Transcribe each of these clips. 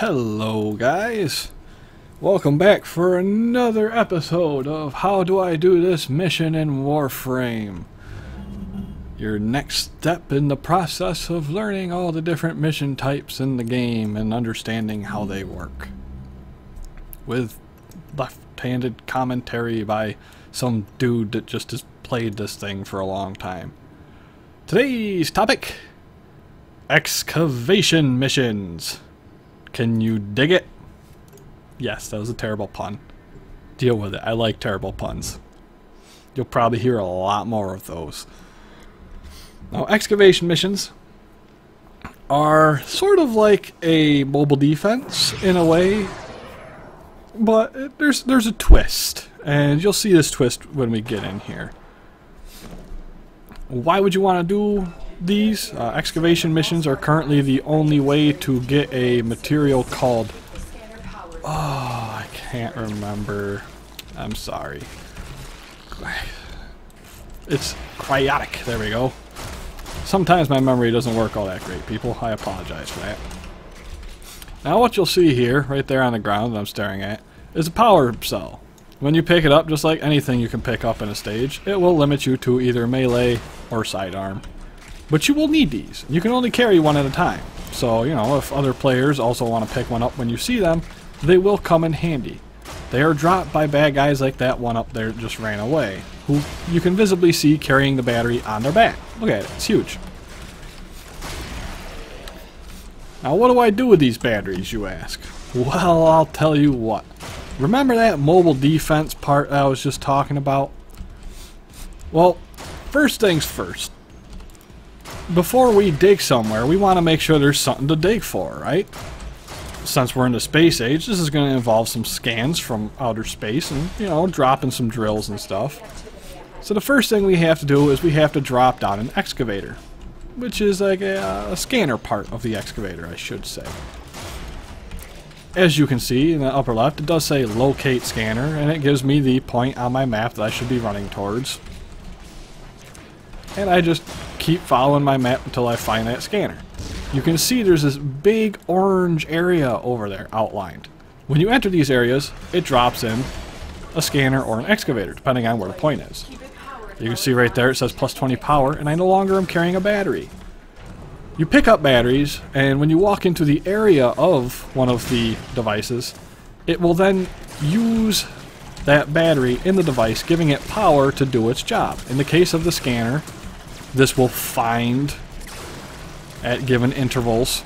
Hello guys, welcome back for another episode of How Do I Do This Mission in Warframe. Your next step in the process of learning all the different mission types in the game and understanding how they work. With left-handed commentary by some dude that just has played this thing for a long time. Today's topic: excavation missions. Can you dig it? Yes, that was a terrible pun. Deal with it. I like terrible puns. You'll probably hear a lot more of those. Now, excavation missions are sort of like a mobile defense in a way, but there's a twist, and you'll see this twist when we get in here. Why would you want to do these? Excavation missions are currently the only way to get a material called... Oh, I can't remember. I'm sorry. It's cryotic. There we go. Sometimes my memory doesn't work all that great, people. I apologize for that. Now what you'll see here, right there on the ground that I'm staring at, is a power cell. When you pick it up, just like anything you can pick up in a stage, it will limit you to either melee or sidearm. But you will need these. You can only carry one at a time. So, you know, if other players also want to pick one up when you see them, they will come in handy. They are dropped by bad guys like that one up there that just ran away, who you can visibly see carrying the battery on their back. Look at it, it's huge. Now what do I do with these batteries, you ask? Well, I'll tell you what. Remember that mobile defense part that I was just talking about? Well, first things first. Before we dig somewhere, we want to make sure there's something to dig for, right? Since we're in the space age, this is going to involve some scans from outer space and, you know, dropping some drills and stuff. So the first thing we have to do is we have to drop down an excavator, which is like a scanner part of the excavator, I should say. As you can see in the upper left, it does say locate scanner, and it gives me the point on my map that I should be running towards. And I just keep following my map until I find that scanner. You can see there's this big orange area over there outlined. When you enter these areas, it drops in a scanner or an excavator, depending on where the point is. You can see right there it says plus 20 power, and I no longer am carrying a battery. You pick up batteries, and when you walk into the area of one of the devices, it will then use that battery in the device, giving it power to do its job. In the case of the scanner, this will find, at given intervals,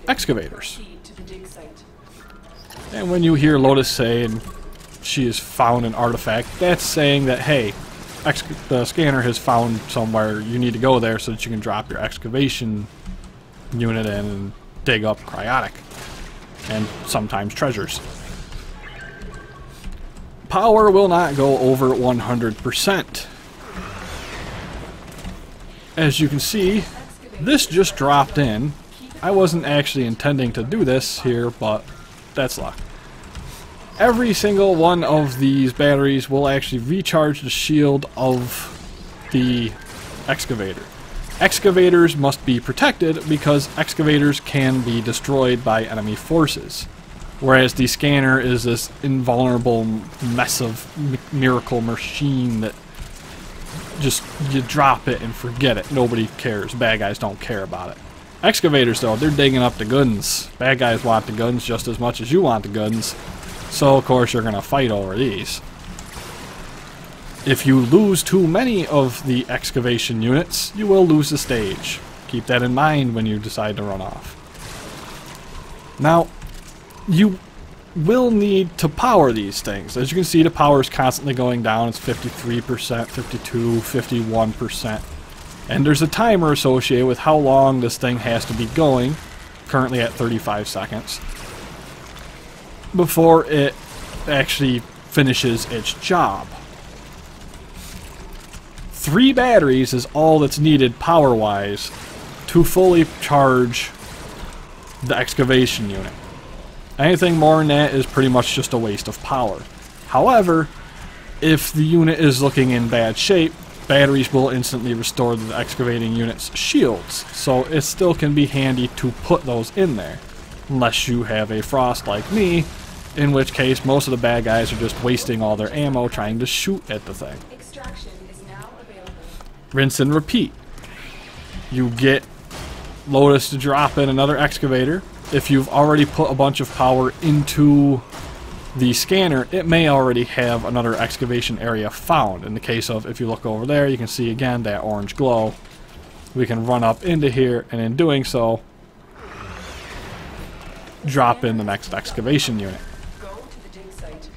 excavators. And when you hear Lotus say, and she has found an artifact, that's saying that, hey, the scanner has found somewhere, you need to go there so that you can drop your excavation unit in and dig up cryotic, and sometimes treasures. Power will not go over 100%. As you can see, this just dropped in. I wasn't actually intending to do this here, but that's luck. Every single one of these batteries will actually recharge the shield of the excavator. Excavators must be protected because excavators can be destroyed by enemy forces. Whereas the scanner is this invulnerable mess of miracle machine that just, you drop it and forget it. Nobody cares. Bad guys don't care about it. Excavators, though, they're digging up the guns. Bad guys want the guns just as much as you want the guns. So, of course, you're going to fight over these. If you lose too many of the excavation units, you will lose the stage. Keep that in mind when you decide to run off. Now, you will need to power these things. As you can see, the power is constantly going down. It's 53%, 52, 51%. And there's a timer associated with how long this thing has to be going, currently at 35 seconds, before it actually finishes its job. 3 batteries is all that's needed power-wise to fully charge the excavation unit. Anything more than that is pretty much just a waste of power. However, if the unit is looking in bad shape, batteries will instantly restore the excavating unit's shields, so it still can be handy to put those in there. Unless you have a frost like me, in which case most of the bad guys are just wasting all their ammo trying to shoot at the thing. Extraction is now available. Rinse and repeat. You get Lotus to drop in another excavator. If you've already put a bunch of power into the scanner, it may already have another excavation area found. In the case of, if you look over there, you can see again that orange glow. We can run up into here, and in doing so, drop in the next excavation unit. Go to the dig site.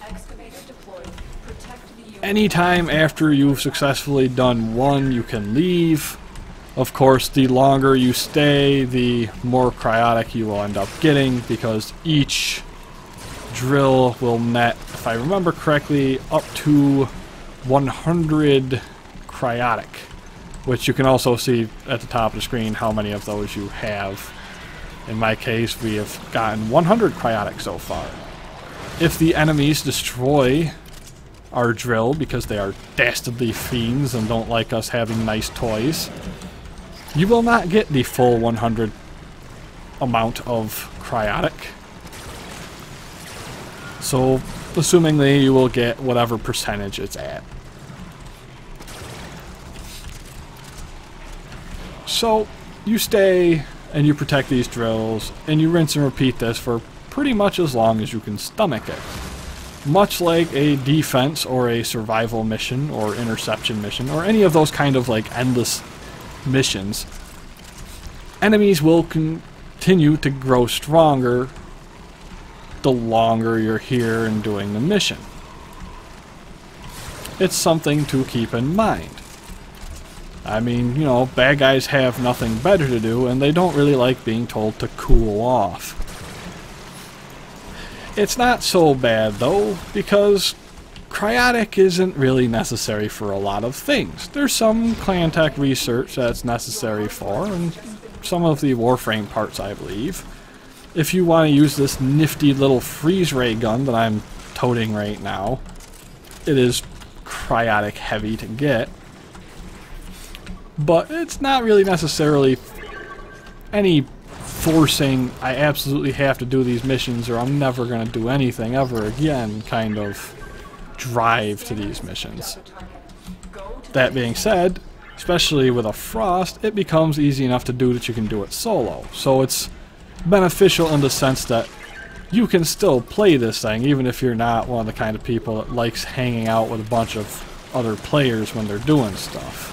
Excavator deployed. Protect the unit. Anytime after you've successfully done one, you can leave. Of course, the longer you stay, the more cryotic you will end up getting, because each drill will net, if I remember correctly, up to 100 cryotic, which you can also see at the top of the screen how many of those you have. In my case, we have gotten 100 cryotic so far. If the enemies destroy our drill because they are dastardly fiends and don't like us having nice toys, you will not get the full 100 amount of cryotic. So, assumingly, you will get whatever percentage it's at. So, you stay and you protect these drills, and you rinse and repeat this for pretty much as long as you can stomach it. Much like a defense or a survival mission or interception mission or any of those kind of like endless missions, enemies will continue to grow stronger the longer you're here and doing the mission. It's something to keep in mind. I mean, you know, bad guys have nothing better to do, and they don't really like being told to cool off. It's not so bad, though, because cryotic isn't really necessary for a lot of things. There's some clan tech research that's necessary for, and some of the Warframe parts, I believe. If you want to use this nifty little freeze ray gun that I'm toting right now, it is cryotic heavy to get. But it's not really necessarily any forcing, I absolutely have to do these missions or I'm never going to do anything ever again kind of drive to these missions. That being said, especially with a frost, it becomes easy enough to do that you can do it solo. So it's beneficial in the sense that you can still play this thing even if you're not one of the kind of people that likes hanging out with a bunch of other players when they're doing stuff.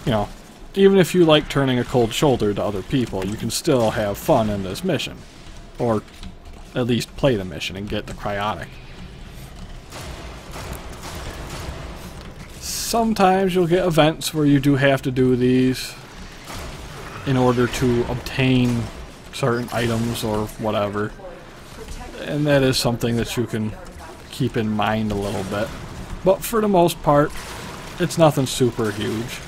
You know, even if you like turning a cold shoulder to other people, you can still have fun in this mission. Or at least play the mission and get the cryotic. Sometimes you'll get events where you do have to do these in order to obtain certain items or whatever. And that is something that you can keep in mind a little bit. But for the most part, it's nothing super huge.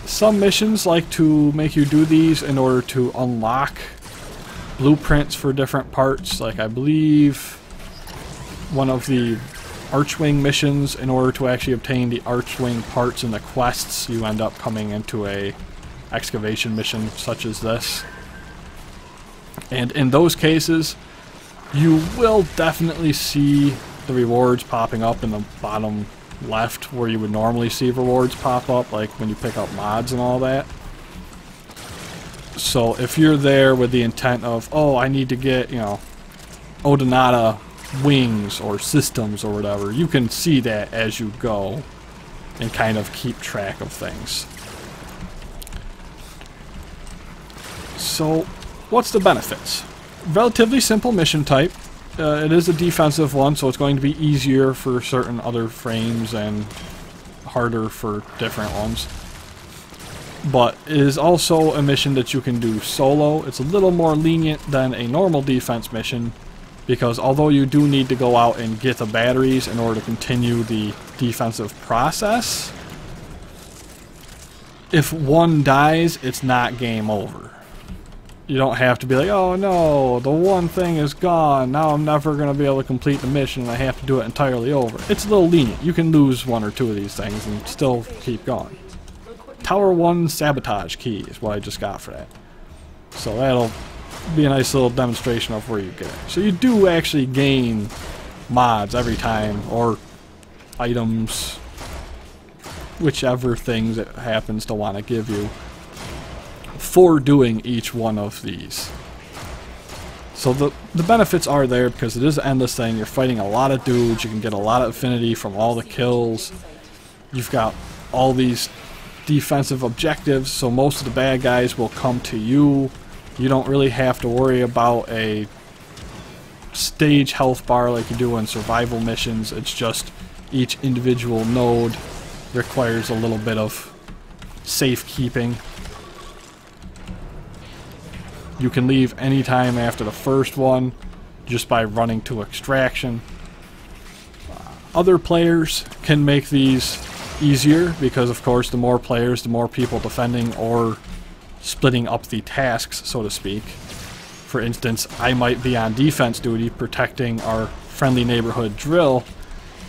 Some missions like to make you do these in order to unlock blueprints for different parts. Like I believe one of the Archwing missions, in order to actually obtain the Archwing parts in the quests, you end up coming into a excavation mission such as this. And in those cases, you will definitely see the rewards popping up in the bottom left where you would normally see rewards pop up, like when you pick up mods and all that. So if you're there with the intent of, oh, I need to get, you know, Odonata wings or systems or whatever, you can see that as you go and kind of keep track of things. So what's the benefits? Relatively simple mission type. It is a defensive one, so it's going to be easier for certain other frames and harder for different ones. But it is also a mission that you can do solo. It's a little more lenient than a normal defense mission, because although you do need to go out and get the batteries in order to continue the defensive process, if one dies, it's not game over. You don't have to be like, oh no, the one thing is gone. Now I'm never going to be able to complete the mission and I have to do it entirely over. It's a little lenient. You can lose one or two of these things and still keep going. Tower 1 sabotage key is what I just got for that. So that'll be a nice little demonstration of where you get it. So you do actually gain mods every time, or items, whichever things it happens to want to give you, for doing each one of these. So the benefits are there because it is an endless thing. You're fighting a lot of dudes. You can get a lot of affinity from all the kills. You've got all these defensive objectives, so most of the bad guys will come to you. You don't really have to worry about a stage health bar like you do in survival missions. It's just each individual node requires a little bit of safekeeping. You can leave anytime after the first one just by running to extraction. Other players can make these easier because, of course, the more players, the more people defending or splitting up the tasks, so to speak. For instance, I might be on defense duty protecting our friendly neighborhood drill,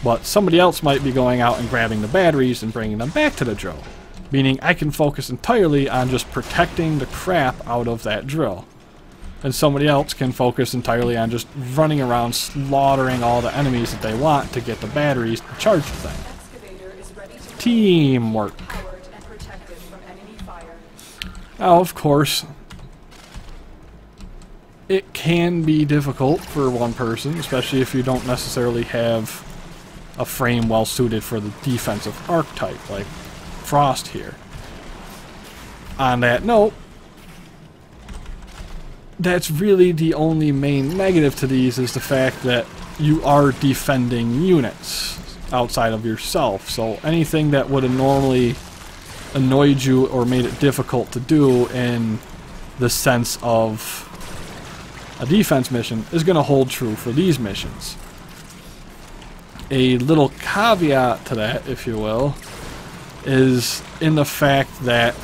but somebody else might be going out and grabbing the batteries and bringing them back to the drill. Meaning I can focus entirely on just protecting the crap out of that drill. And somebody else can focus entirely on just running around slaughtering all the enemies that they want to get the batteries to charge the thing. Teamwork. Now, of course, it can be difficult for one person, especially if you don't necessarily have a frame well suited for the defensive archetype, like Frost here. On that note, that's really the only main negative to these, is the fact that you are defending units outside of yourself. So anything that would have normally annoyed you or made it difficult to do in the sense of a defense mission is going to hold true for these missions. A little caveat to that, if you will, is in the fact that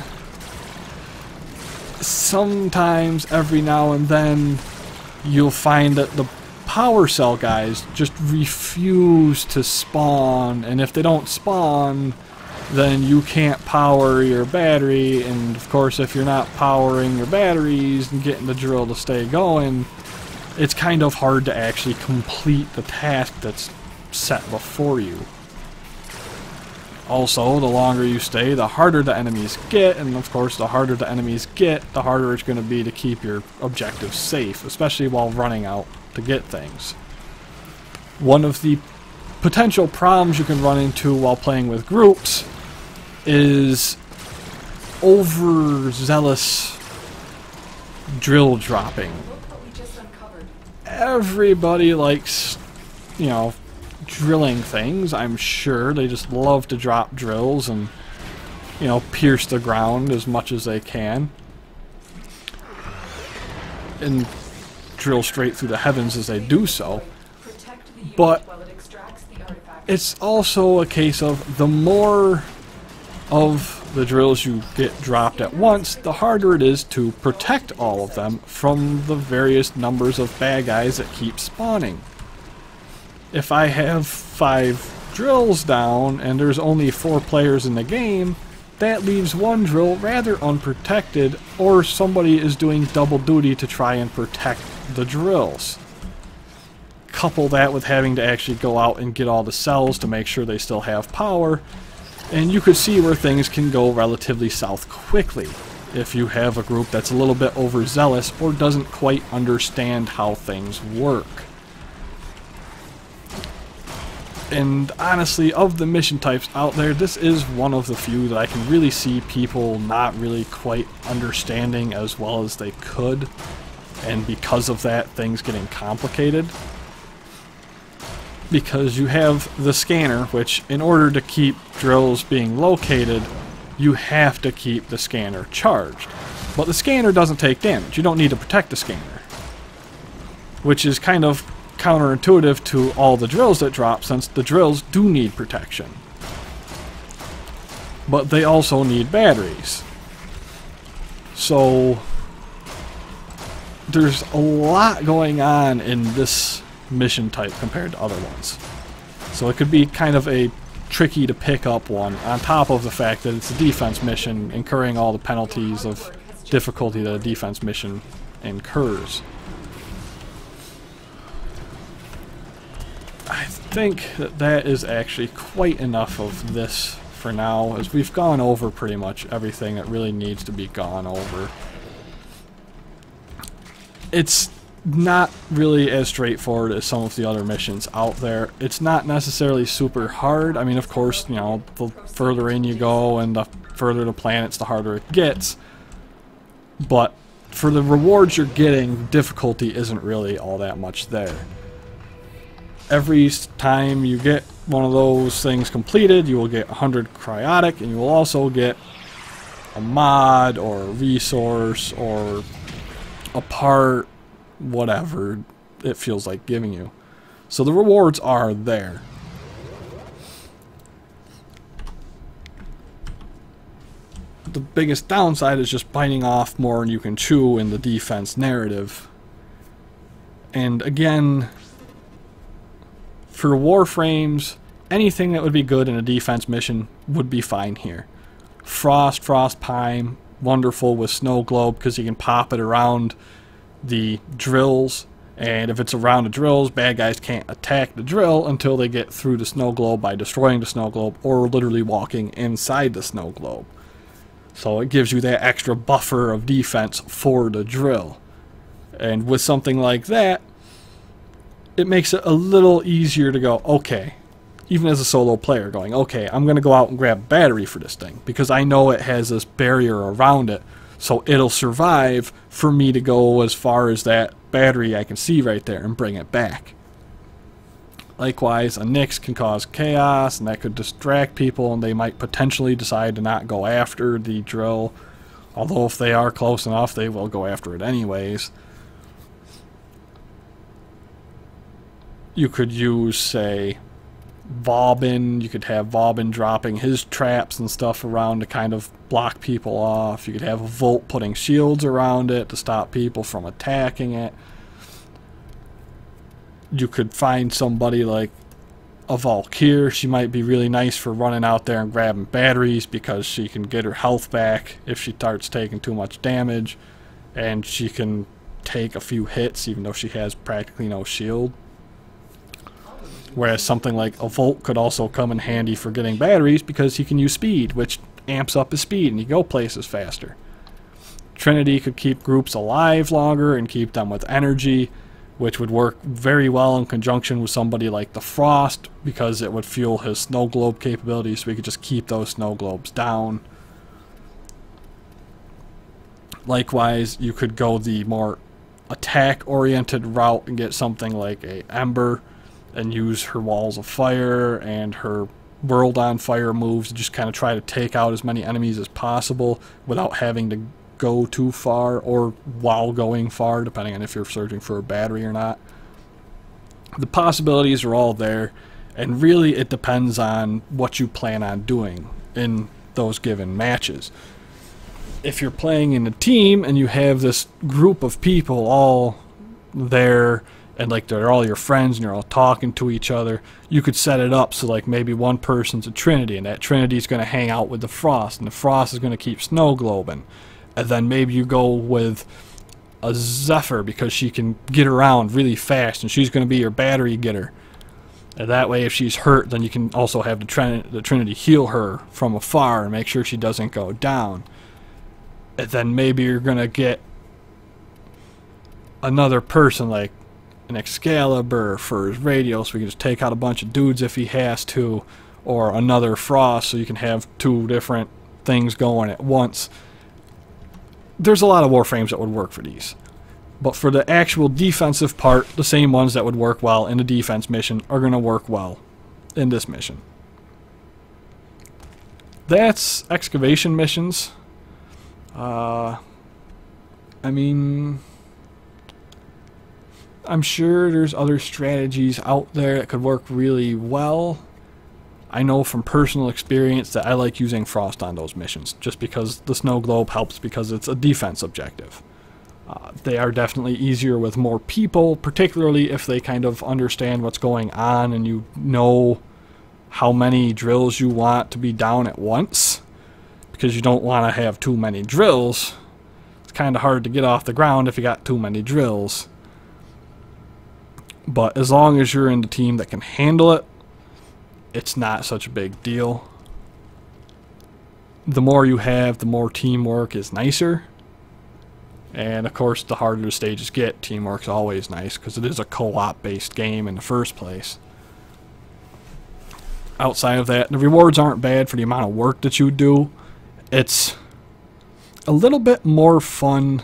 sometimes, every now and then, you'll find that the power cell guys just refuse to spawn, and if they don't spawn, then you can't power your battery, and of course if you're not powering your batteries and getting the drill to stay going, it's kind of hard to actually complete the task that's set before you. Also, the longer you stay, the harder the enemies get, and of course the harder the enemies get, the harder it's going to be to keep your objectives safe, especially while running out to get things. One of the potential problems you can run into while playing with groups is overzealous drill dropping. Everybody likes, you know, drilling things, I'm sure. They just love to drop drills and, you know, pierce the ground as much as they can. And drill straight through the heavens as they do so. But it's also a case of the more of the drills you get dropped at once, the harder it is to protect all of them from the various numbers of bad guys that keep spawning. If I have 5 drills down and there's only 4 players in the game, that leaves one drill rather unprotected, or somebody is doing double duty to try and protect the drills. Couple that with having to actually go out and get all the cells to make sure they still have power, and you could see where things can go relatively south quickly if you have a group that's a little bit overzealous or doesn't quite understand how things work. And honestly, of the mission types out there, this is one of the few that I can really see people not really quite understanding as well as they could, and because of that, things getting complicated. Because you have the scanner, which in order to keep drills being located, you have to keep the scanner charged. But the scanner doesn't take damage. You don't need to protect the scanner. Which is kind of counterintuitive to all the drills that drop, since the drills do need protection. But they also need batteries. So there's a lot going on in this mission type compared to other ones. So it could be kind of a tricky to pick up one, on top of the fact that it's a defense mission, incurring all the penalties of difficulty that a defense mission incurs. I think that that is actually quite enough of this for now, as we've gone over pretty much everything that really needs to be gone over. It's not really as straightforward as some of the other missions out there. It's not necessarily super hard. I mean, of course, you know, the further in you go and the further the planets, the harder it gets. But for the rewards you're getting, difficulty isn't really all that much there. Every time you get one of those things completed, you will get 100 cryotic, and you will also get a mod or a resource or a part, whatever it feels like giving you. So the rewards are there. The biggest downside is just biting off more than you can chew in the defense narrative. And again, for warframes, anything that would be good in a defense mission would be fine here. Frost Pine, wonderful with snow globe because you can pop it around the drills, and if it's around the drills, bad guys can't attack the drill until they get through the snow globe by destroying the snow globe or literally walking inside the snow globe. So it gives you that extra buffer of defense for the drill. And with something like that, it makes it a little easier to go, okay, even as a solo player, going, okay, I'm going to go out and grab a battery for this thing, because I know it has this barrier around it, so it'll survive for me to go as far as that battery I can see right there and bring it back. Likewise, a Nyx can cause chaos, and that could distract people, and they might potentially decide to not go after the drill, although if they are close enough, they will go after it anyways. You could use, say, Vauban. You could have Vauban dropping his traps and stuff around to kind of block people off. You could have a Volt putting shields around it to stop people from attacking it. You could find somebody like a Valkyr. She might be really nice for running out there and grabbing batteries, because she can get her health back if she starts taking too much damage, and she can take a few hits even though she has practically no shield. Whereas something like a Volt could also come in handy for getting batteries, because he can use speed, which amps up his speed and you go places faster. Trinity could keep groups alive longer and keep them with energy, which would work very well in conjunction with somebody like the Frost, because it would fuel his snow globe capabilities, so we could just keep those snow globes down. Likewise, you could go the more attack-oriented route and get something like a Ember, and use her walls of fire and her world on fire moves to just kind of try to take out as many enemies as possible without having to go too far, or while going far, depending on if you're searching for a battery or not. The possibilities are all there, and really it depends on what you plan on doing in those given matches. If you're playing in a team and you have this group of people all there, and like they're all your friends and you're all talking to each other, you could set it up so like maybe one person's a Trinity, and that Trinity's going to hang out with the Frost, and the Frost is going to keep snow globing. And then maybe you go with a Zephyr, because she can get around really fast and she's going to be your battery getter. And that way if she's hurt, then you can also have the Trinity heal her from afar and make sure she doesn't go down. And then maybe you're going to get another person like an Excalibur for his radio, so we can just take out a bunch of dudes if he has to, or another Frost, so you can have two different things going at once. There's a lot of Warframes that would work for these. But for the actual defensive part, the same ones that would work well in a defense mission are going to work well in this mission. That's excavation missions. I mean, I'm sure there's other strategies out there that could work really well. I know from personal experience that I like using Frost on those missions, just because the snow globe helps, because it's a defense objective. They are definitely easier with more people, particularly if they kind of understand what's going on and you know how many drills you want to be down at once, because you don't want to have too many drills. It's kind of hard to get off the ground if you got too many drills. But as long as you're in the team that can handle it, it's not such a big deal. The more you have, the more teamwork is nicer. And of course, the harder the stages get, teamwork's always nice, because it is a co-op based game in the first place. Outside of that, the rewards aren't bad for the amount of work that you do. It's a little bit more fun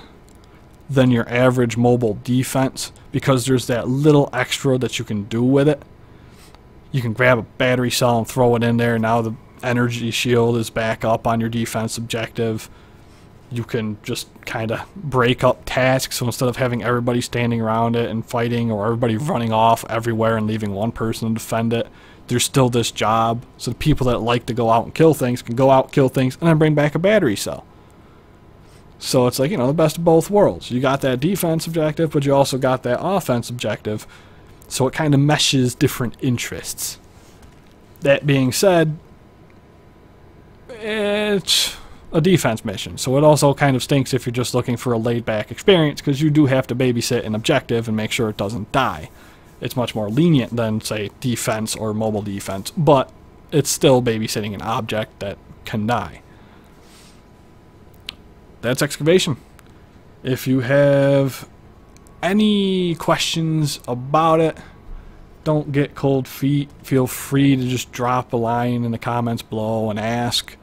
than your average mobile defense, because there's that little extra that you can do with it. You can grab a battery cell and throw it in there. Now the energy shield is back up on your defense objective. You can just kind of break up tasks, so instead of having everybody standing around it and fighting, or everybody running off everywhere and leaving one person to defend it, there's still this job. So the people that like to go out and kill things can go out, kill things, and then bring back a battery cell. So it's like, you know, the best of both worlds. You got that defense objective, but you also got that offense objective. So it kind of meshes different interests. That being said, it's a defense mission, so it also kind of stinks if you're just looking for a laid-back experience, because you do have to babysit an objective and make sure it doesn't die. It's much more lenient than, say, defense or mobile defense, but it's still babysitting an object that can die. That's Excavation. If you have any questions about it, don't get cold feet. Feel free to just drop a line in the comments below and ask.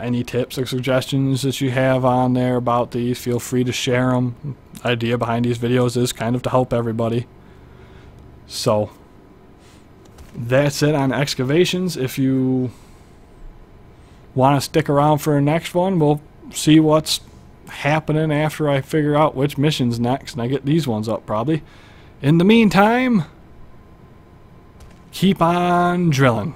Any tips or suggestions that you have on there about these, feel free to share them. The idea behind these videos is kind of to help everybody. So that's it on excavations. If you want to stick around for the next one, we'll see what's happening after I figure out which mission's next, and I get these ones up probably. In the meantime, keep on drilling.